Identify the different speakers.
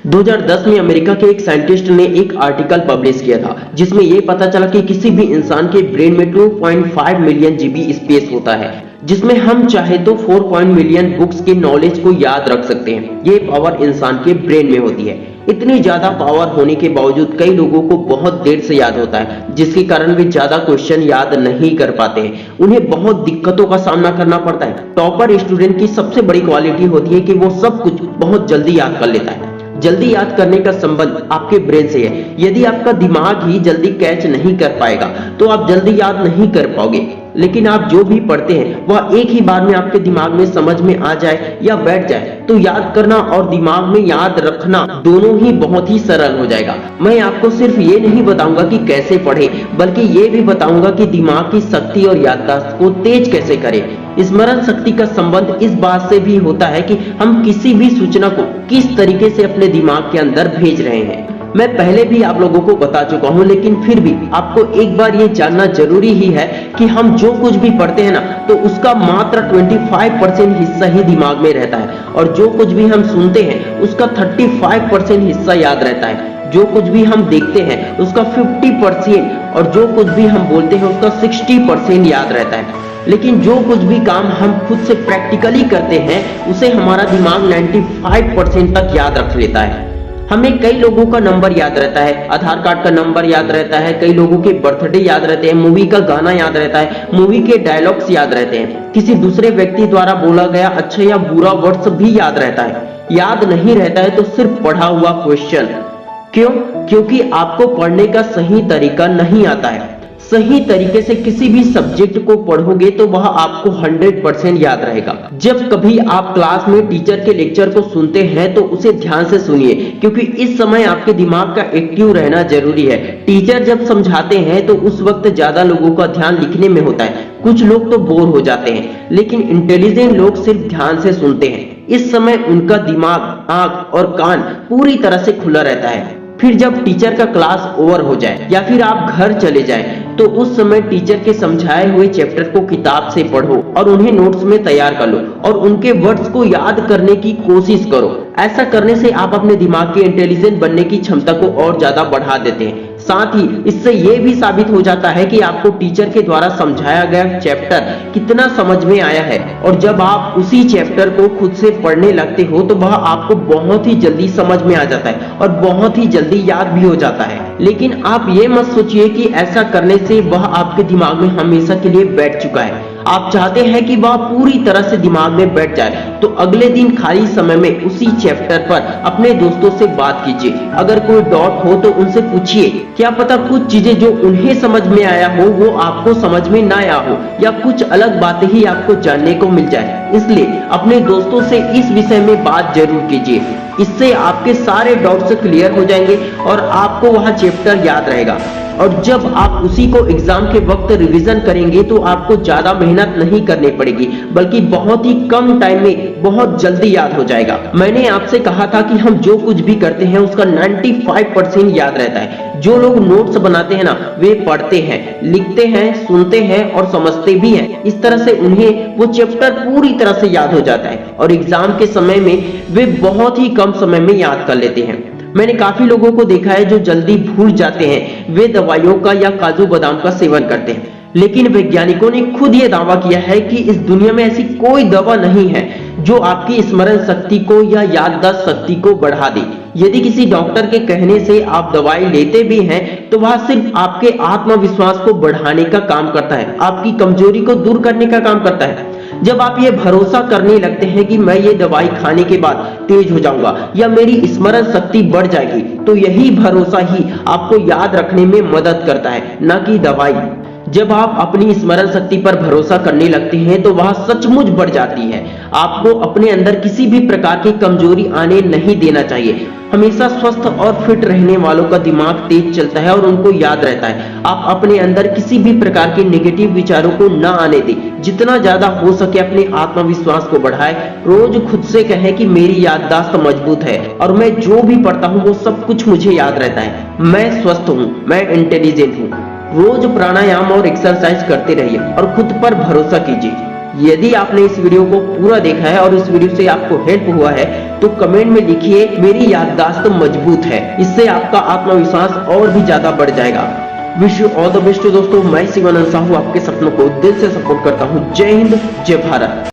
Speaker 1: 2010 में अमेरिका के एक साइंटिस्ट ने एक आर्टिकल पब्लिश किया था जिसमें यह पता चला कि किसी भी इंसान के ब्रेन में 2.5 मिलियन जीबी स्पेस होता है, जिसमें हम चाहे तो 4 मिलियन बुक्स के नॉलेज को याद रख सकते हैं। ये पावर इंसान के ब्रेन में होती है। इतनी ज्यादा पावर होने के बावजूद कई लोगों को बहुत देर से याद होता है, जिसके कारण वे ज्यादा क्वेश्चन याद नहीं कर पाते हैं। उन्हें बहुत दिक्कतों का सामना करना पड़ता है। टॉपर स्टूडेंट की सबसे बड़ी क्वालिटी होती है कि वो सब कुछ बहुत जल्दी याद कर लेता है। जल्दी याद करने का संबंध आपके ब्रेन से है। यदि आपका दिमाग ही जल्दी कैच नहीं कर पाएगा तो आप जल्दी याद नहीं कर पाओगे। लेकिन आप जो भी पढ़ते हैं वह एक ही बार में आपके दिमाग में समझ में आ जाए या बैठ जाए तो याद करना और दिमाग में याद रखना दोनों ही बहुत ही सरल हो जाएगा। मैं आपको सिर्फ ये नहीं बताऊंगा कि कैसे पढ़े, बल्कि ये भी बताऊंगा कि दिमाग की शक्ति और याददाश्त को तेज कैसे करें। स्मरण शक्ति का संबंध इस बात से भी होता है कि हम किसी भी सूचना को किस तरीके से अपने दिमाग के अंदर भेज रहे हैं। मैं पहले भी आप लोगों को बता चुका हूं, लेकिन फिर भी आपको एक बार ये जानना जरूरी ही है कि हम जो कुछ भी पढ़ते हैं ना, तो उसका मात्र 25% हिस्सा ही दिमाग में रहता है और जो कुछ भी हम सुनते हैं उसका 35% हिस्सा याद रहता है। जो कुछ भी हम देखते हैं उसका 50% और जो कुछ भी हम बोलते हैं उसका 60% याद रहता है। लेकिन जो कुछ भी काम हम खुद से प्रैक्टिकली करते हैं उसे हमारा दिमाग 95% तक याद रख लेता है। हमें कई लोगों का नंबर याद रहता है, आधार कार्ड का नंबर याद रहता है, कई लोगों के बर्थडे याद रहते हैं, मूवी का गाना याद रहता है, मूवी के डायलॉग्स याद रहते हैं, किसी दूसरे व्यक्ति द्वारा बोला गया अच्छा या बुरा वर्ड्स भी याद रहता है। याद नहीं रहता है तो सिर्फ पढ़ा हुआ क्वेश्चन। क्यों? क्योंकि आपको पढ़ने का सही तरीका नहीं आता है। सही तरीके से किसी भी सब्जेक्ट को पढ़ोगे तो वह आपको 100% याद रहेगा। जब कभी आप क्लास में टीचर के लेक्चर को सुनते हैं तो उसे ध्यान से सुनिए, क्योंकि इस समय आपके दिमाग का एक्टिव रहना जरूरी है। टीचर जब समझाते हैं तो उस वक्त ज्यादा लोगों का ध्यान लिखने में होता है। कुछ लोग तो बोर हो जाते हैं, लेकिन इंटेलिजेंट लोग सिर्फ ध्यान से सुनते हैं। इस समय उनका दिमाग, आंख और कान पूरी तरह से खुला रहता है। फिर जब टीचर का क्लास ओवर हो जाए या फिर आप घर चले जाएं, तो उस समय टीचर के समझाए हुए चैप्टर को किताब से पढ़ो और उन्हें नोट्स में तैयार कर लो और उनके वर्ड्स को याद करने की कोशिश करो। ऐसा करने से आप अपने दिमाग के इंटेलिजेंट बनने की क्षमता को और ज्यादा बढ़ा देते हैं। साथ ही इससे यह भी साबित हो जाता है कि आपको टीचर के द्वारा समझाया गया चैप्टर कितना समझ में आया है। और जब आप उसी चैप्टर को खुद से पढ़ने लगते हो तो वह आपको बहुत ही जल्दी समझ में आ जाता है और बहुत ही जल्दी याद भी हो जाता है। लेकिन आप ये मत सोचिए कि ऐसा करने से वह आपके दिमाग में हमेशा के लिए बैठ चुका है। आप चाहते हैं कि वह पूरी तरह से दिमाग में बैठ जाए, तो अगले दिन खाली समय में उसी चैप्टर पर अपने दोस्तों से बात कीजिए। अगर कोई डाउट हो तो उनसे पूछिए। क्या पता कुछ चीजें जो उन्हें समझ में आया हो वो आपको समझ में ना आया हो, या कुछ अलग बातें ही आपको जानने को मिल जाए। इसलिए अपने दोस्तों से इस विषय में बात जरूर कीजिए। इससे आपके सारे डाउट्स क्लियर हो जाएंगे और आपको वह चैप्टर याद रहेगा। और जब आप उसी को एग्जाम के वक्त रिवीजन करेंगे तो आपको ज्यादा मेहनत नहीं करनी पड़ेगी, बल्कि बहुत ही कम टाइम में बहुत जल्दी याद हो जाएगा। मैंने आपसे कहा था कि हम जो कुछ भी करते हैं उसका 95% याद रहता है। जो लोग नोट्स बनाते हैं ना, वे पढ़ते हैं, लिखते हैं, सुनते हैं और समझते भी हैं। इस तरह से उन्हें वो चैप्टर पूरी तरह से याद हो जाता है और एग्जाम के समय में वे बहुत ही कम समय में याद कर लेते हैं। मैंने काफी लोगों को देखा है जो जल्दी भूल जाते हैं। वे दवाइयों का या काजू बादाम का सेवन करते हैं, लेकिन वैज्ञानिकों ने खुद ये दावा किया है कि इस दुनिया में ऐसी कोई दवा नहीं है जो आपकी स्मरण शक्ति को या याददाश्त शक्ति को बढ़ा दे। यदि किसी डॉक्टर के कहने से आप दवाई लेते भी हैं तो वह सिर्फ आपके आत्मविश्वास को बढ़ाने का काम करता है, आपकी कमजोरी को दूर करने का काम करता है। जब आप ये भरोसा करने लगते हैं कि मैं ये दवाई खाने के बाद तेज हो जाऊंगा या मेरी स्मरण शक्ति बढ़ जाएगी, तो यही भरोसा ही आपको याद रखने में मदद करता है, न कि दवाई। जब आप अपनी स्मरण शक्ति पर भरोसा करने लगते हैं तो वह सचमुच बढ़ जाती है। आपको अपने अंदर किसी भी प्रकार की कमजोरी आने नहीं देना चाहिए। हमेशा स्वस्थ और फिट रहने वालों का दिमाग तेज चलता है और उनको याद रहता है। आप अपने अंदर किसी भी प्रकार के नेगेटिव विचारों को ना आने दें। जितना ज्यादा हो सके अपने आत्मविश्वास को बढ़ाएं। रोज खुद से कहें कि मेरी याददाश्त मजबूत है और मैं जो भी पढ़ता हूँ वो सब कुछ मुझे याद रहता है। मैं स्वस्थ हूँ, मैं इंटेलिजेंट हूँ। रोज प्राणायाम और एक्सरसाइज करते रहिए और खुद पर भरोसा कीजिए। यदि आपने इस वीडियो को पूरा देखा है और इस वीडियो से आपको हेल्प हुआ है तो कमेंट में लिखिए मेरी याददाश्त मजबूत है। इससे आपका आत्मविश्वास और भी ज्यादा बढ़ जाएगा। Wish you all the best दोस्तों। मैं शिवानंद साहू आपके सपनों को दिल से सपोर्ट करता हूँ। जय हिंद, जय भारत।